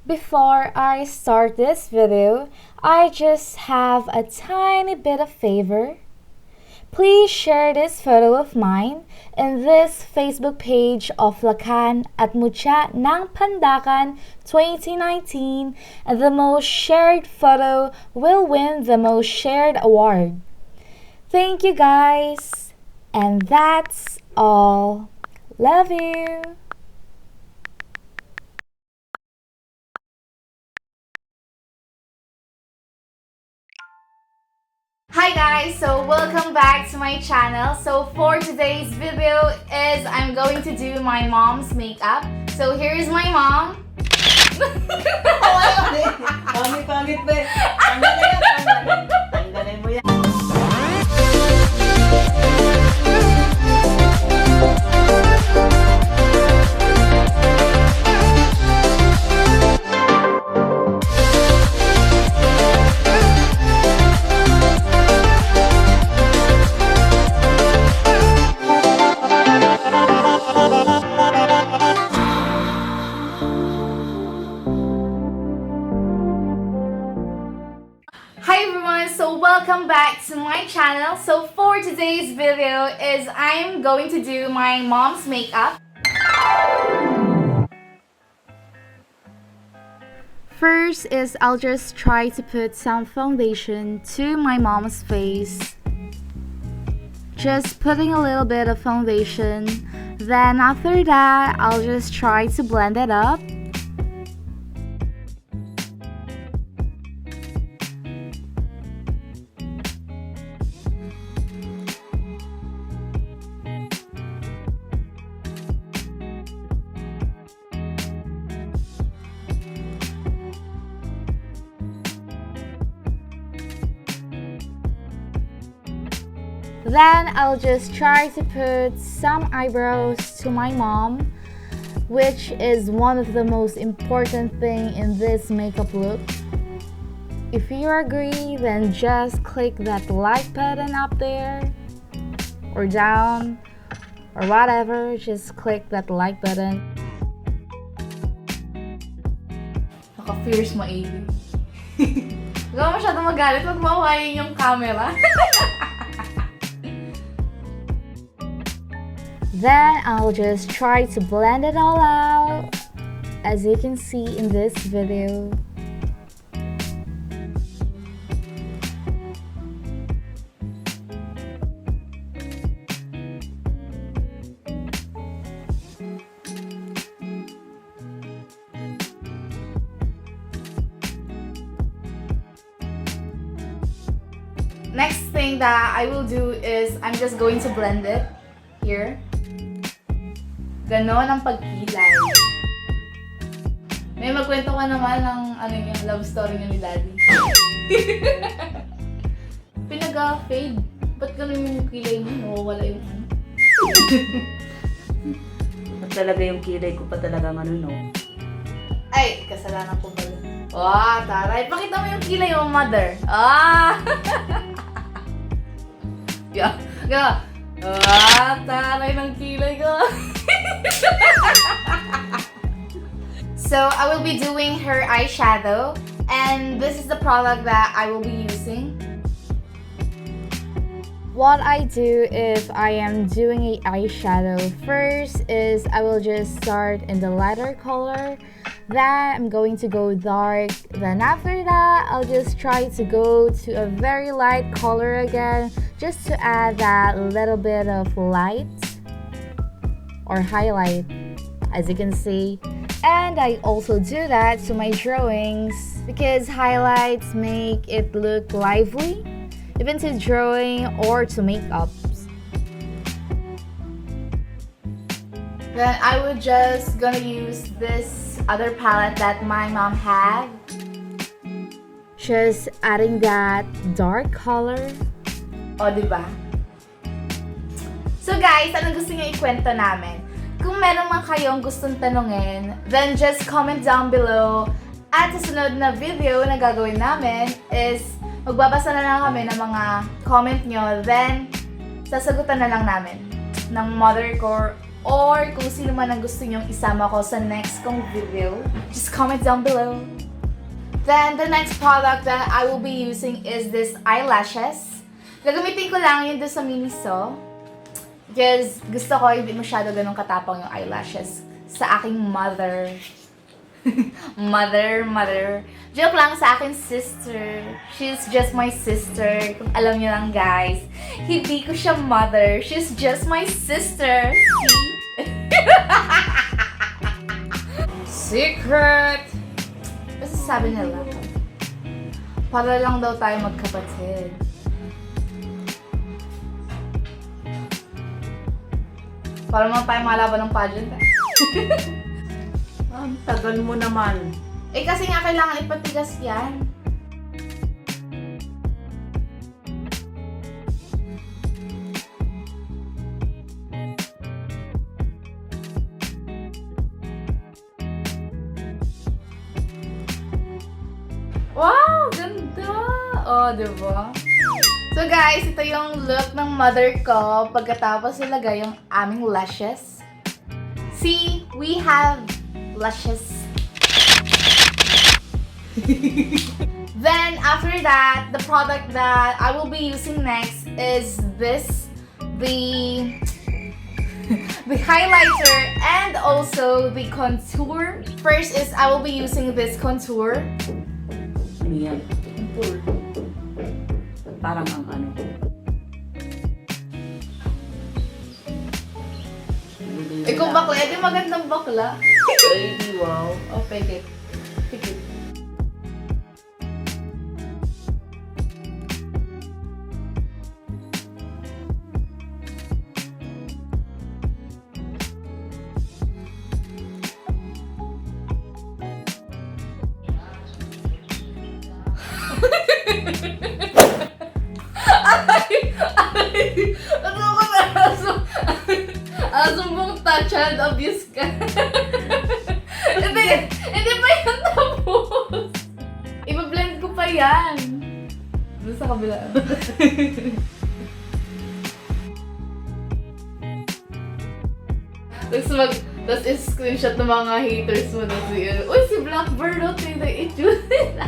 Before I start this video, I just have a tiny bit of favor. Please share this photo of mine in this Facebook page of Lakan at Mutya ng Pandakan 2019, and the most shared photo will win the most shared award. Thank you guys, and that's all. Love you. Hi guys, so welcome back to my channel. So for today's video is I'm going to do my mom's makeup. So here is my mom. Pangit ba? Tanggalin mo yan. Hi everyone, so welcome back to my channel. So for today's video is I'm going to do my mom's makeup. First is I'll just try to put some foundation to my mom's face. Just putting a little bit of foundation. Then after that, I'll just try to blend it up. Then I'll just try to put some eyebrows to my mom, which is one of the most important thing in this makeup look. If you agree, then just click that like button up there or down or whatever, just click that like button. Naka-fierce maili. Huwag ka masyadong magalit, wag mawayin yung camera. Then I'll just try to blend it all out, as you can see in this video. Next thing that I will do is I'm just going to blend it here. Ganon ang pagkilay. May magkwento ka naman ng yung love story niya ni Daddy. Pinag-fade. Ba't ganon yung kilay mo? Nawawala yung ano? Ba't talaga yung kilay ko pa talaga no? Ay, kasalanan ko pala. Wow, taray. Pakita mo yung kilay mo, mother. Ah! Yeah. Taray ng kilay ko. So I will be doing her eyeshadow, and this is the product that I will be using. What I do if I am doing a eyeshadow, first is I will just start in the lighter color, then I'm going to go dark, then after that I'll just try to go to a very light color again, just to add that little bit of light or highlight, as you can see. And I also do that to my drawings because highlights make it look lively, even to drawing or to makeups. Then I would just gonna use this other palette that my mom had, just adding that dark color. O, diba? So guys, anong gusto niyo ikwento namin? Kung meron man kayong gustong tanungin, then just comment down below. At sa sunod na video na gagawin namin is magbabasa na lang kami ng mga comment nyo, then sasagutan na lang namin ng mother ko or kung sino man ang gusto nyong isama ko sa next kong video, just comment down below. Then, the next product that I will be using is this eyelashes. Gagamitin ko lang yun doon sa Miniso. Because gusto ko hindi masyado ganun katapang yung eyelashes sa aking mother. mother. Joke lang sa akin sister. She's just my sister. Kung alam niyo lang guys. Hindi ko siya mother. She's just my sister. Secret! Basta sabi nila. Para lang daw tayo magkapatid. Para naman tayo malaban ng pageant eh. Ang tagal mo naman. Eh kasi nga kailangan ipatigas yan. Wow! Ganda! Oh, diba? So guys, ito yung look ng mother ko pagkatapos ilagay yung aming lashes. See, we have lashes. Then after that, the product that I will be using next is this, the highlighter and also the contour. First is I will be using this contour. Ano yan? Contour. Parang ang ano. Eh kung bakla, edi magandang bakla. Ay, wow. Oh, peke. Peke. Ano ko na asumbong child abuse ka. Hindi pa yan tapos. Iba-blend ko pa yan. Doon sa kabila. Tapos screenshot ng mga haters mo na siya. Uy, si Blackbird o, tingnan itsura nila.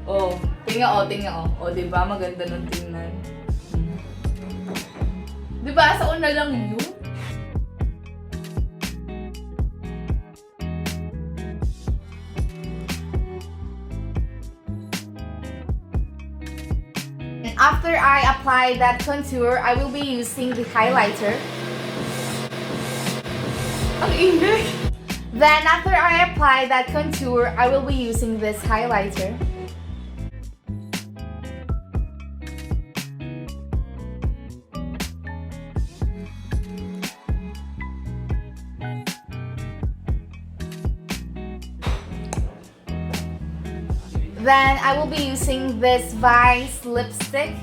Oh, tingnan. Oh, diba? Maganda nung tingnan. Diba? Sa una lang yun. And after I apply that contour, I will be using the highlighter. Ang ingay! Then after I apply that contour, I will be using this highlighter. Then I will be using this Vice lipstick.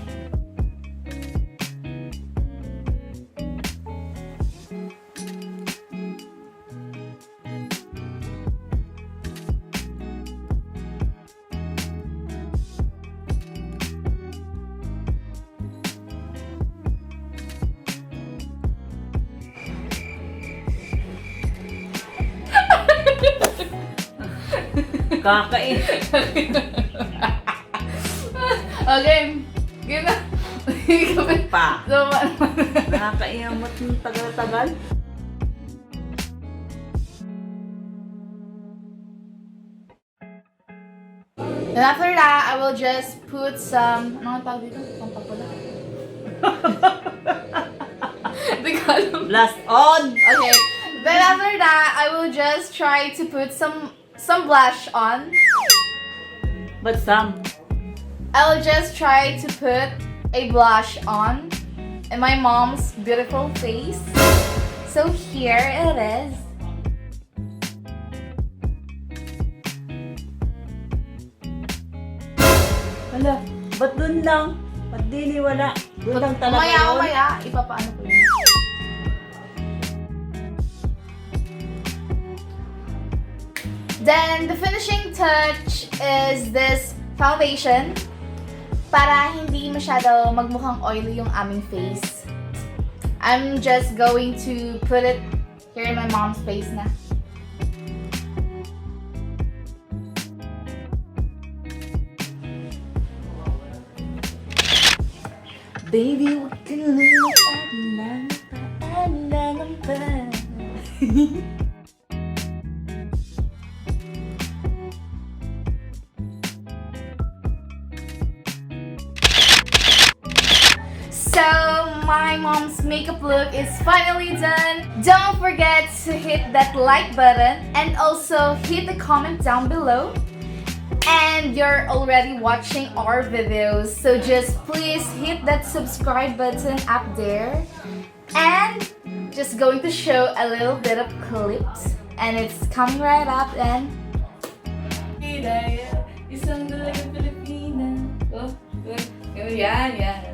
Kakain. Okay, gina. Pa. So, Nakakaiyamot ng tagal-tagal. and after that, I will just put some, ano nga tawag dito? Pampapula. Di ko alam. Blast on! Okay, then after that, I will just try to put some blush on. But some. I will just try to put a blush on in my mom's beautiful face. So here it is. Hala, ba't dun lang? Ba't di wala? Dun lang talaga yun? Umaya, ipapaano ko yun. Then, the finishing touch is this foundation para hindi masyado magmukhang oily yung aming face. I'm just going to put it here in my mom's face na. Baby, huwag ka lang paalangan pa. So, my mom's makeup look is finally done. Don't forget to hit that like button and also hit the comment down below. And you're already watching our videos, so just please hit that subscribe button up there. And just going to show a little bit of clips, and it's coming right up. And isang dalagang Pilipina. Oh, yan.